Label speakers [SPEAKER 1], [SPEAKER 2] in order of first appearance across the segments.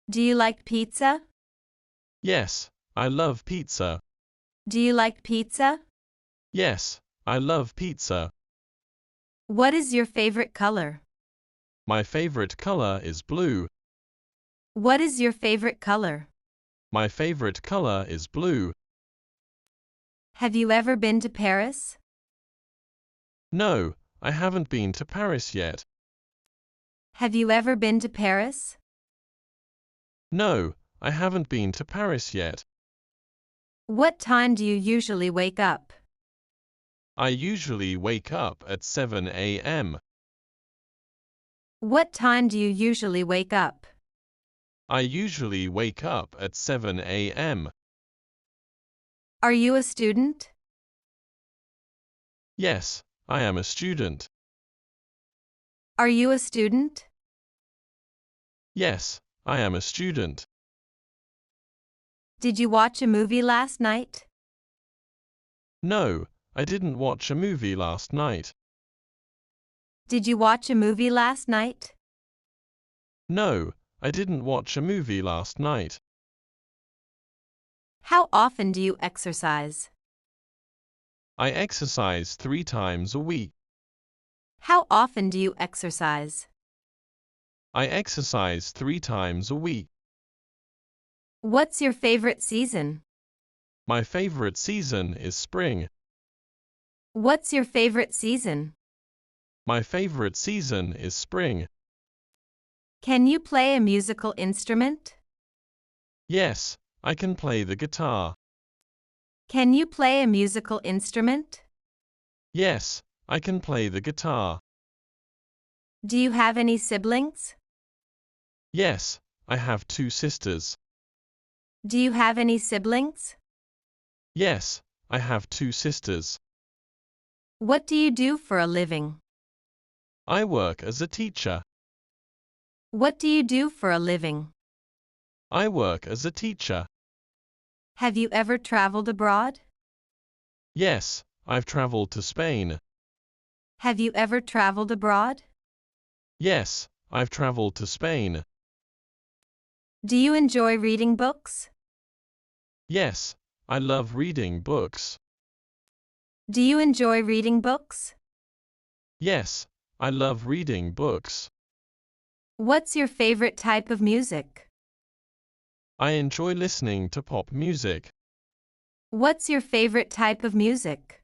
[SPEAKER 1] Do you like pizza?
[SPEAKER 2] Yes, I love pizza.
[SPEAKER 1] Do you like pizza?
[SPEAKER 2] Yes, I love pizza.
[SPEAKER 1] What is your favorite color?
[SPEAKER 2] My favorite color is blue.
[SPEAKER 1] What is your favorite color?
[SPEAKER 2] My favorite color is blue.
[SPEAKER 1] Have you ever been to Paris?
[SPEAKER 2] No, I haven't been to Paris yet.
[SPEAKER 1] Have you ever been to Paris?
[SPEAKER 2] No, I haven't been to Paris yet.
[SPEAKER 1] What time do you usually wake up?
[SPEAKER 2] I usually wake up at 7 a.m.
[SPEAKER 1] What time do you usually wake up?
[SPEAKER 2] I usually wake up at 7 a.m.
[SPEAKER 1] Are you a student?
[SPEAKER 2] Yes, I am a student.
[SPEAKER 1] Are you a student?
[SPEAKER 2] Yes, I am a student.
[SPEAKER 1] Did you watch a movie last night?
[SPEAKER 2] No, I didn't watch a movie last night.
[SPEAKER 1] Did you watch a movie last night?
[SPEAKER 2] No, I didn't watch a movie last night.
[SPEAKER 1] How often do you exercise?
[SPEAKER 2] I exercise 3 times a week.
[SPEAKER 1] How often do you exercise?
[SPEAKER 2] I exercise 3 times a week.
[SPEAKER 1] What's your favorite season?
[SPEAKER 2] My favorite season is spring.
[SPEAKER 1] What's your favorite season?
[SPEAKER 2] My favorite season is spring.
[SPEAKER 1] Can you play a musical instrument?
[SPEAKER 2] Yes, I can play the guitar.
[SPEAKER 1] Can you play a musical instrument?
[SPEAKER 2] Yes, I can play the guitar.
[SPEAKER 1] Do you have any siblings?
[SPEAKER 2] Yes, I have 2 sisters.
[SPEAKER 1] Do you have any siblings?
[SPEAKER 2] Yes, I have 2 sisters.
[SPEAKER 1] What do you do for a living?
[SPEAKER 2] I work as a teacher.
[SPEAKER 1] What do you do for a living?
[SPEAKER 2] I work as a teacher.
[SPEAKER 1] Have you ever traveled abroad?
[SPEAKER 2] Yes, I've traveled to Spain.
[SPEAKER 1] Have you ever traveled abroad?
[SPEAKER 2] Yes, I've traveled to Spain.
[SPEAKER 1] Do you enjoy reading books?
[SPEAKER 2] Yes, I love reading books.
[SPEAKER 1] Do you enjoy reading books?
[SPEAKER 2] Yes, I love reading books.
[SPEAKER 1] What's your favorite type of music?
[SPEAKER 2] I enjoy listening to pop music.
[SPEAKER 1] What's your favorite type of music?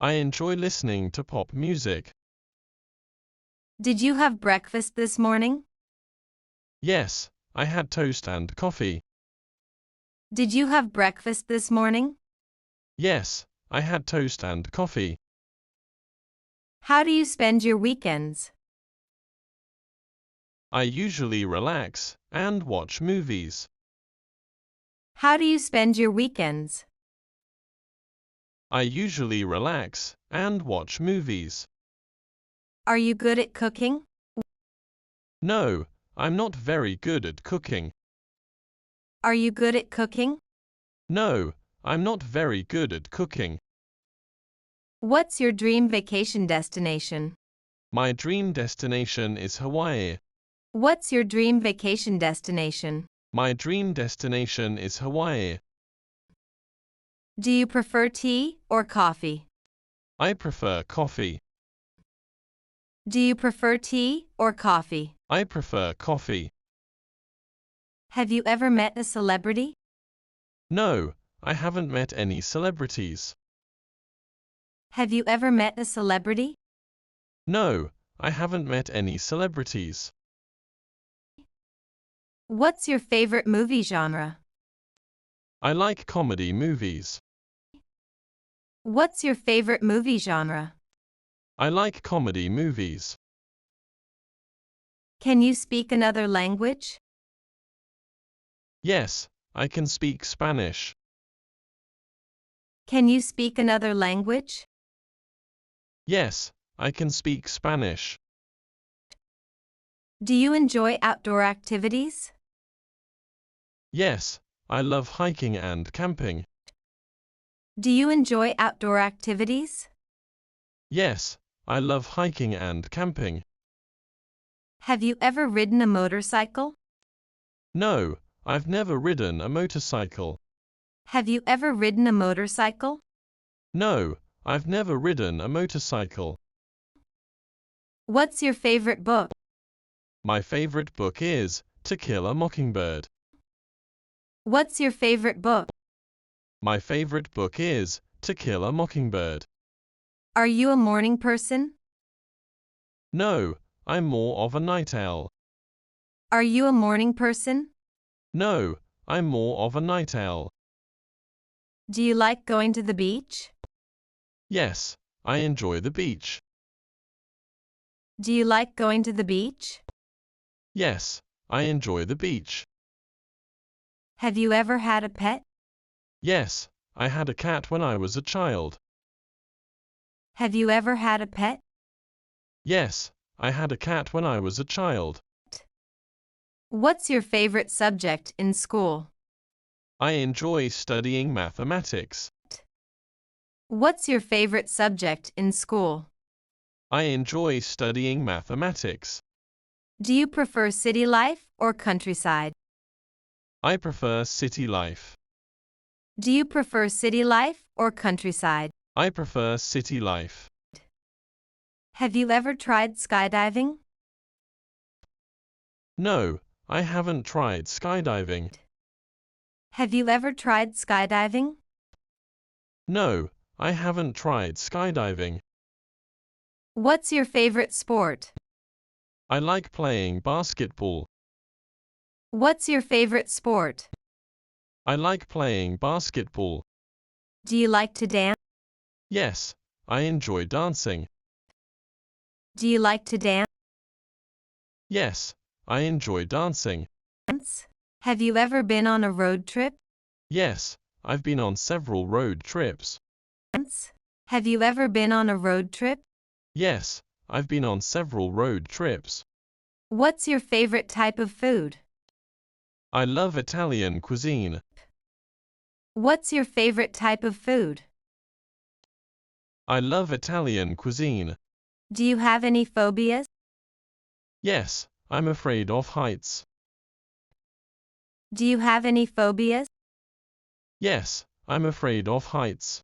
[SPEAKER 2] I enjoy listening to pop music.
[SPEAKER 1] Did you have breakfast this morning?
[SPEAKER 2] Yes, I had toast and coffee.
[SPEAKER 1] Did you have breakfast this morning?
[SPEAKER 2] Yes, I had toast and coffee.
[SPEAKER 1] How do you spend your weekends?
[SPEAKER 2] I usually relax and watch movies.
[SPEAKER 1] How do you spend your weekends?
[SPEAKER 2] I usually relax and watch movies.
[SPEAKER 1] Are you good at cooking?
[SPEAKER 2] No, I'm not very good at cooking.
[SPEAKER 1] Are you good at cooking?
[SPEAKER 2] No, I'm not very good at cooking.
[SPEAKER 1] What's your dream vacation destination?
[SPEAKER 2] My dream destination is Hawaii.
[SPEAKER 1] What's your dream vacation destination?
[SPEAKER 2] My dream destination is Hawaii.
[SPEAKER 1] Do you prefer tea or coffee?
[SPEAKER 2] I prefer coffee.
[SPEAKER 1] Do you prefer tea or coffee?
[SPEAKER 2] I prefer coffee.
[SPEAKER 1] Have you ever met a celebrity?
[SPEAKER 2] No, I haven't met any celebrities.
[SPEAKER 1] Have you ever met a celebrity?
[SPEAKER 2] No, I haven't met any celebrities.
[SPEAKER 1] What's your favorite movie genre?
[SPEAKER 2] I like comedy movies.
[SPEAKER 1] What's your favorite movie genre?
[SPEAKER 2] I like comedy movies.
[SPEAKER 1] Can you speak another language?
[SPEAKER 2] Yes, I can speak Spanish.
[SPEAKER 1] Can you speak another language?
[SPEAKER 2] Yes, I can speak Spanish.
[SPEAKER 1] Do you enjoy outdoor activities?
[SPEAKER 2] Yes, I love hiking and camping.
[SPEAKER 1] Do you enjoy outdoor activities?
[SPEAKER 2] Yes, I love hiking and camping.
[SPEAKER 1] Have you ever ridden a motorcycle?
[SPEAKER 2] No, I've never ridden a motorcycle.
[SPEAKER 1] Have you ever ridden a motorcycle?
[SPEAKER 2] No, I've never ridden a motorcycle.
[SPEAKER 1] What's your favorite book?
[SPEAKER 2] My favorite book is To Kill a Mockingbird.
[SPEAKER 1] What's your favorite book?
[SPEAKER 2] My favorite book is To Kill a Mockingbird.
[SPEAKER 1] Are you a morning person?
[SPEAKER 2] No, I'm more of a night owl.
[SPEAKER 1] Are you a morning person?
[SPEAKER 2] No, I'm more of a night owl.
[SPEAKER 1] Do you like going to the beach?
[SPEAKER 2] Yes, I enjoy the beach.
[SPEAKER 1] Do you like going to the beach?
[SPEAKER 2] Yes, I enjoy the beach.
[SPEAKER 1] Have you ever had a pet?
[SPEAKER 2] Yes, I had a cat when I was a child.
[SPEAKER 1] Have you ever had a pet?
[SPEAKER 2] Yes, I had a cat when I was a child.
[SPEAKER 1] What's your favorite subject in school?
[SPEAKER 2] I enjoy studying mathematics.
[SPEAKER 1] What's your favorite subject in school?
[SPEAKER 2] I enjoy studying mathematics.
[SPEAKER 1] Do you prefer city life or countryside?
[SPEAKER 2] I prefer city life.
[SPEAKER 1] Do you prefer city life or countryside?
[SPEAKER 2] I prefer city life.
[SPEAKER 1] Have you ever tried skydiving?
[SPEAKER 2] No, I haven't tried skydiving.
[SPEAKER 1] Have you ever tried skydiving?
[SPEAKER 2] No, I haven't tried skydiving.
[SPEAKER 1] What's your favorite sport?
[SPEAKER 2] I like playing basketball.
[SPEAKER 1] What's your favorite sport?
[SPEAKER 2] I like playing basketball.
[SPEAKER 1] Do you like to dance?
[SPEAKER 2] Yes, I enjoy dancing.
[SPEAKER 1] Do you like to dance?
[SPEAKER 2] Yes, I enjoy dancing.
[SPEAKER 1] Have you ever been on a road trip?
[SPEAKER 2] Yes, I've been on several road trips.
[SPEAKER 1] Have you ever been on a road trip?
[SPEAKER 2] Yes, I've been on several road trips.
[SPEAKER 1] What's your favorite type of food?
[SPEAKER 2] I love Italian cuisine.
[SPEAKER 1] What's your favorite type of food?
[SPEAKER 2] I love Italian cuisine.
[SPEAKER 1] Do you have any phobias?
[SPEAKER 2] Yes, I'm afraid of heights.
[SPEAKER 1] Do you have any phobias?
[SPEAKER 2] Yes, I'm afraid of heights.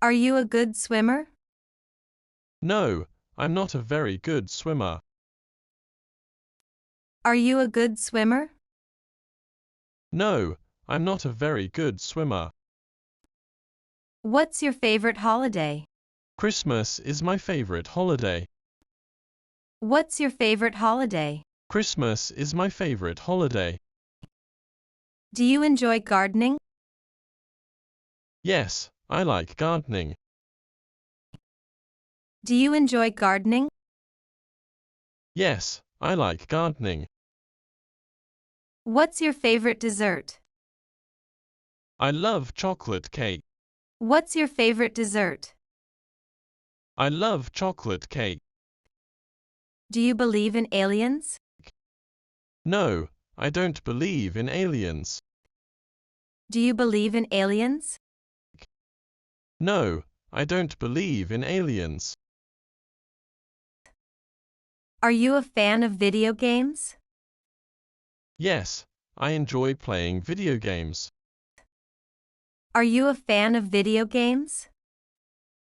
[SPEAKER 1] Are you a good swimmer?
[SPEAKER 2] No, I'm not a very good swimmer.
[SPEAKER 1] Are you a good swimmer?
[SPEAKER 2] No, I'm not a very good swimmer.
[SPEAKER 1] What's your favorite holiday?
[SPEAKER 2] Christmas is my favorite holiday.
[SPEAKER 1] What's your favorite holiday?
[SPEAKER 2] Christmas is my favorite holiday.
[SPEAKER 1] Do you enjoy gardening?
[SPEAKER 2] Yes, I like gardening.
[SPEAKER 1] Do you enjoy gardening?
[SPEAKER 2] Yes, I like gardening.
[SPEAKER 1] What's your favorite dessert?
[SPEAKER 2] I love chocolate cake.
[SPEAKER 1] What's your favorite dessert?
[SPEAKER 2] I love chocolate cake.
[SPEAKER 1] Do you believe in aliens?
[SPEAKER 2] No, I don't believe in aliens.
[SPEAKER 1] Do you believe in aliens?
[SPEAKER 2] No, I don't believe in aliens.
[SPEAKER 1] Are you a fan of video games?
[SPEAKER 2] Yes, I enjoy playing video games.
[SPEAKER 1] Are you a fan of video games?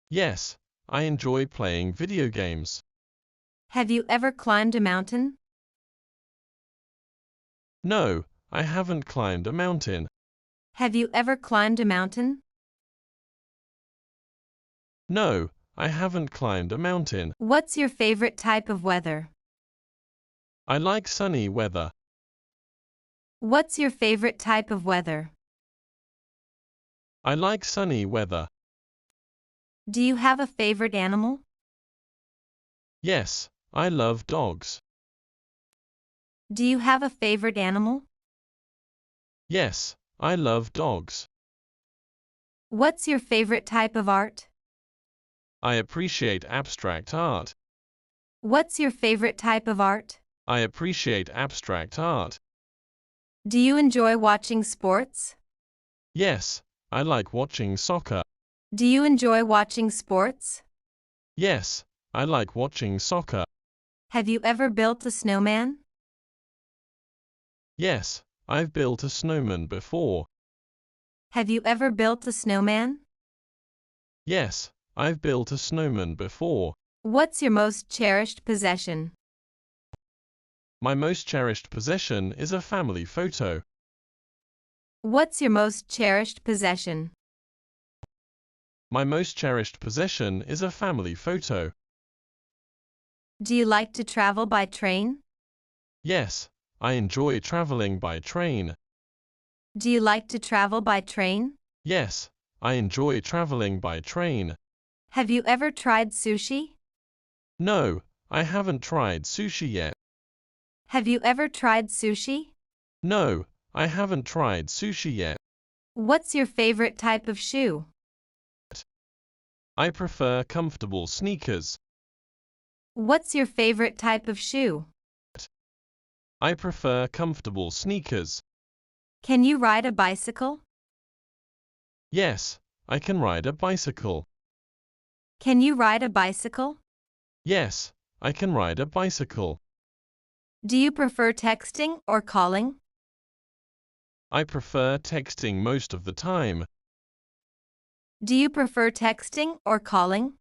[SPEAKER 2] Yes, I enjoy playing video games.
[SPEAKER 1] Have you ever climbed a mountain?
[SPEAKER 2] No, I haven't climbed a mountain.
[SPEAKER 1] Have you ever climbed a mountain?
[SPEAKER 2] No, I haven't climbed a mountain.
[SPEAKER 1] What's your favorite type of weather?
[SPEAKER 2] I like sunny weather.
[SPEAKER 1] What's your favorite type of weather?
[SPEAKER 2] I like sunny weather.
[SPEAKER 1] Do you have a favorite animal?
[SPEAKER 2] Yes, I love dogs.
[SPEAKER 1] Do you have a favorite animal?
[SPEAKER 2] Yes, I love dogs.
[SPEAKER 1] What's your favorite type of art?
[SPEAKER 2] I appreciate abstract art.
[SPEAKER 1] What's your favorite type of art?
[SPEAKER 2] I appreciate abstract art.
[SPEAKER 1] Do you enjoy watching sports?
[SPEAKER 2] Yes, I like watching soccer.
[SPEAKER 1] Do you enjoy watching sports?
[SPEAKER 2] Yes, I like watching soccer.
[SPEAKER 1] Have you ever built a snowman?
[SPEAKER 2] Yes, I've built a snowman before.
[SPEAKER 1] Have you ever built a snowman?
[SPEAKER 2] Yes, I've built a snowman before.
[SPEAKER 1] What's your most cherished possession?
[SPEAKER 2] My most cherished possession is a family photo.
[SPEAKER 1] What's your most cherished possession?
[SPEAKER 2] My most cherished possession is a family photo.
[SPEAKER 1] Do you like to travel by train?
[SPEAKER 2] Yes, I enjoy traveling by train.
[SPEAKER 1] Do you like to travel by train?
[SPEAKER 2] Yes, I enjoy traveling by train.
[SPEAKER 1] Have you ever tried sushi?
[SPEAKER 2] No, I haven't tried sushi yet.
[SPEAKER 1] Have you ever tried sushi?
[SPEAKER 2] No, I haven't tried sushi yet.
[SPEAKER 1] What's your favorite type of shoe?
[SPEAKER 2] I prefer comfortable sneakers.
[SPEAKER 1] What's your favorite type of shoe?
[SPEAKER 2] I prefer comfortable sneakers.
[SPEAKER 1] Can you ride a bicycle?
[SPEAKER 2] Yes, I can ride a bicycle.
[SPEAKER 1] Can you ride a bicycle?
[SPEAKER 2] Yes, I can ride a bicycle.
[SPEAKER 1] Do you prefer texting or calling?
[SPEAKER 2] I prefer texting most of the time.
[SPEAKER 1] Do you prefer texting or calling?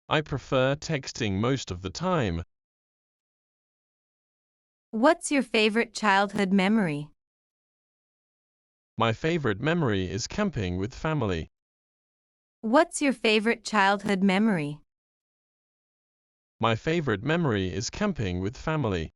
[SPEAKER 2] I prefer texting most of the time.
[SPEAKER 1] What's your favorite childhood memory?
[SPEAKER 2] My favorite memory is camping with family.
[SPEAKER 1] What's your favorite childhood memory?
[SPEAKER 2] My favorite memory is camping with family.